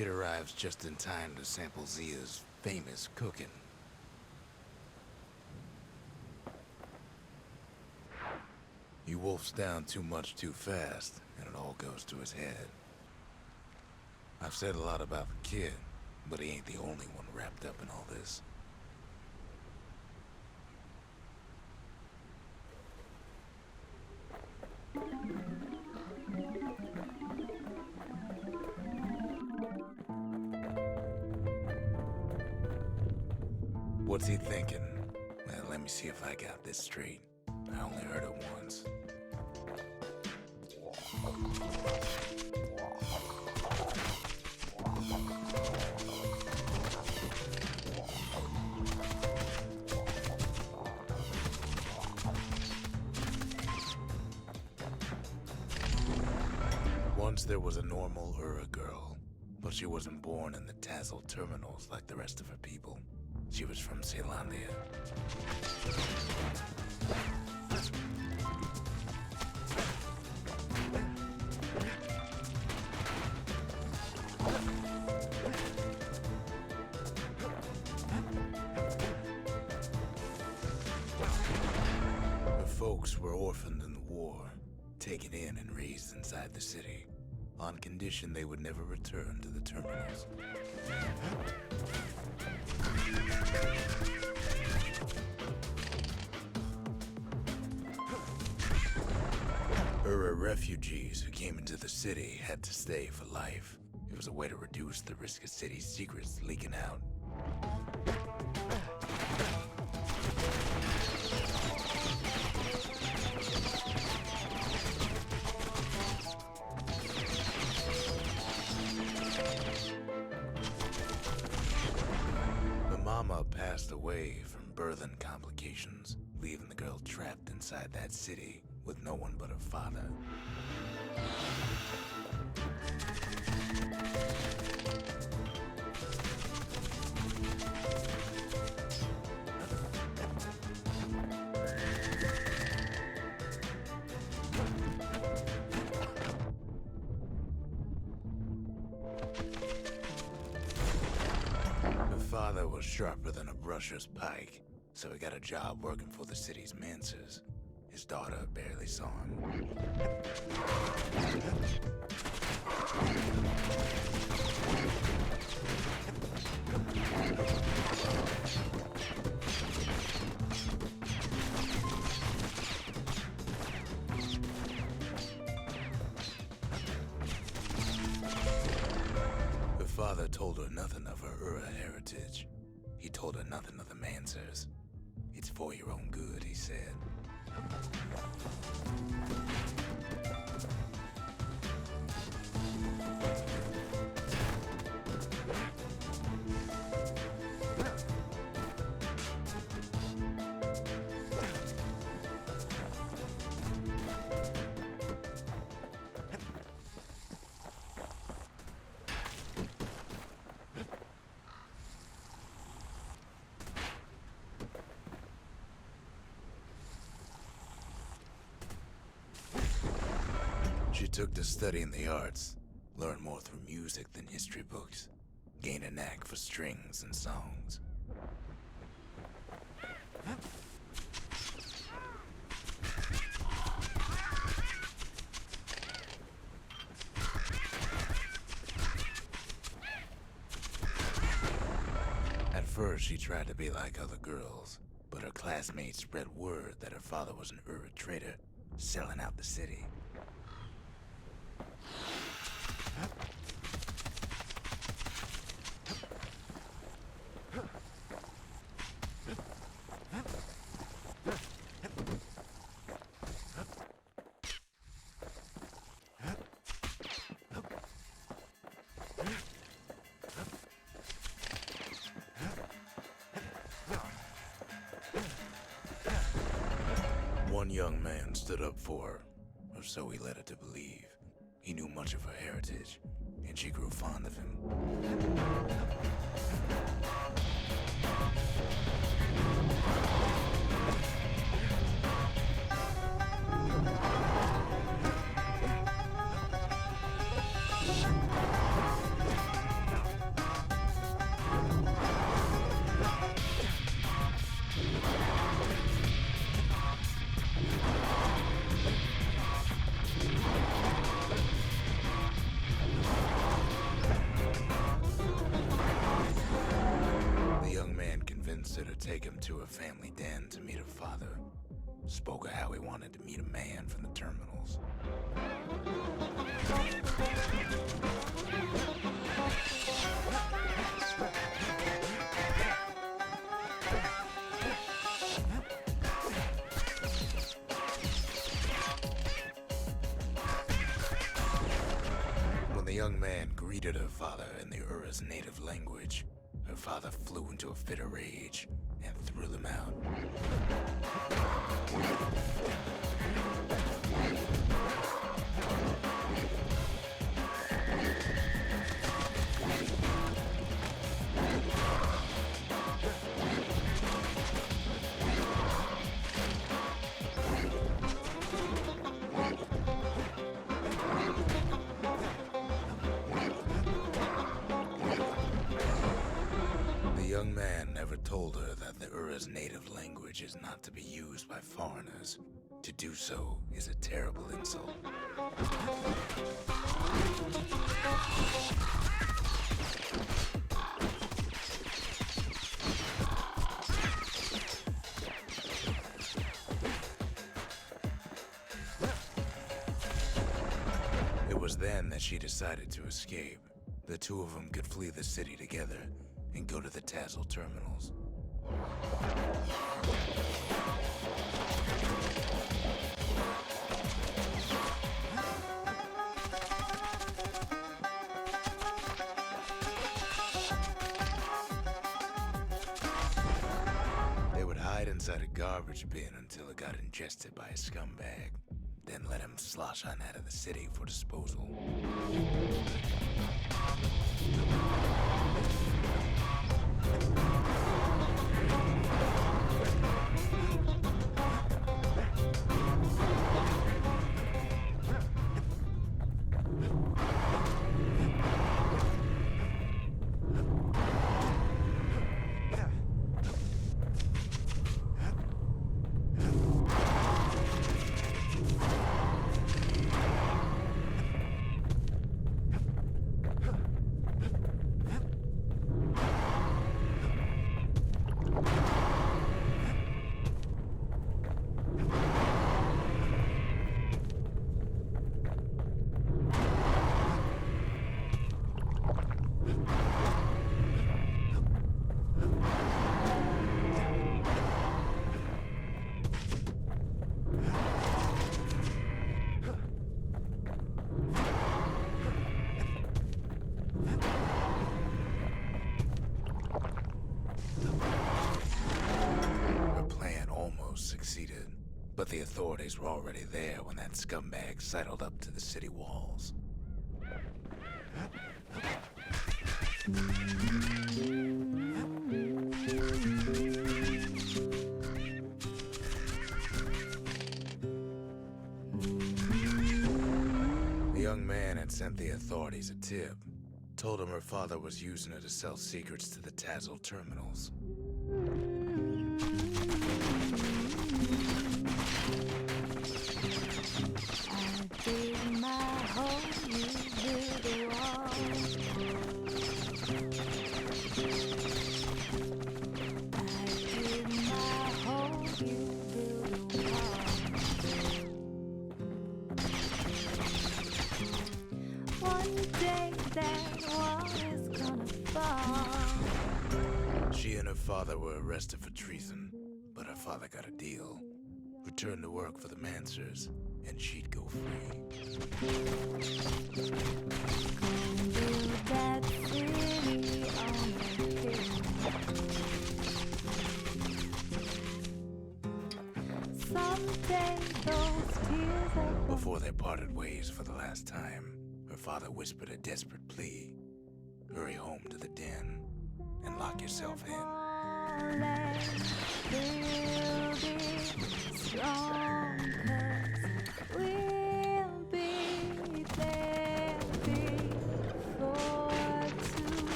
Kid arrives just in time to sample Zia's famous cooking. He wolfs down too much too fast, and it all goes to his head. I've said a lot about the kid, but he ain't the only one wrapped up in all this. What's he thinking? Well, let me see if I got this straight. I only heard it once. Once there was a normal Ura girl, but she wasn't born in the Tassel terminals like the rest of her people. She was from Ceylondia. Her folks were orphaned in the war, taken in and raised inside the city, on condition they would never return to the terminals. Ura refugees who came into the city had to stay for life. It was a way to reduce the risk of city secrets leaking out. The mama passed away from birthing complications, leaving the girl trapped inside that city with no one but her father. Her father was sharper than a brusher's pike, so he got a job working for the city's mancers. His daughter barely saw him. Her father told her nothing of her Ura heritage. He told her nothing of the mancers. It's for your own good, he said. She took to studying the arts, learned more through music than history books, gained a knack for strings and songs. At first, she tried to be like other girls, but her classmates spread word that her father was an Ura trader, selling out the city. One young man stood up for her, or so he led her to believe. He knew much of her heritage, and she grew fond of him. take him to her family den to meet her father. Spoke of how he wanted to meet a man from the terminals. When the young man greeted her father in the Ura's native language, her father flew into a fit of rage and threw them out. The young man never told her that the Ura's native language is not to be used by foreigners. To do so is a terrible insult. It was then that she decided to escape. The two of them could flee the city together and go to the Tassel terminals. They would hide inside a garbage bin until it got ingested by a scumbag, then let him slosh on out of the city for disposal. Succeeded, but the authorities were already there when that scumbag sidled up to the city walls. The young man had sent the authorities a tip, told him her father was using her to sell secrets to the Tassel terminals. She and her father were arrested for treason, but her father got a deal. Returned to work for the Mansers, and she'd go free. Before they parted ways for the last time, her father whispered a desperate plea. Hurry home to the den and lock yourself in.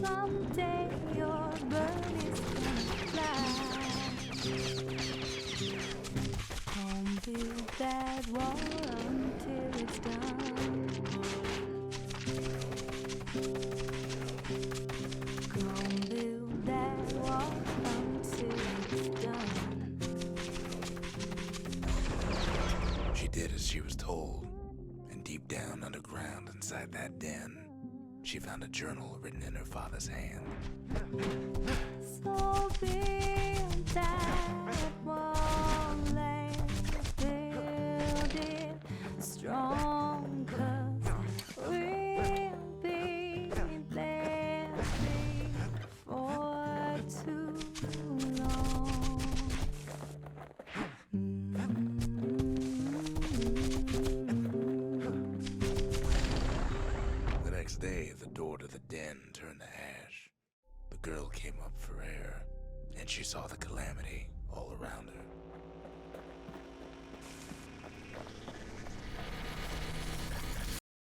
Someday your bird is gonna fly. Don't build that wall until it's done. Come build that wall until it's done. She did as she was told, and deep down underground inside that den, she found a journal written in her father's hand. So build that wall and build it strong, 'cause we'll be there for too long. The next day, the door to the den turned to ash. The girl came up for air, and she saw the calamity all around her.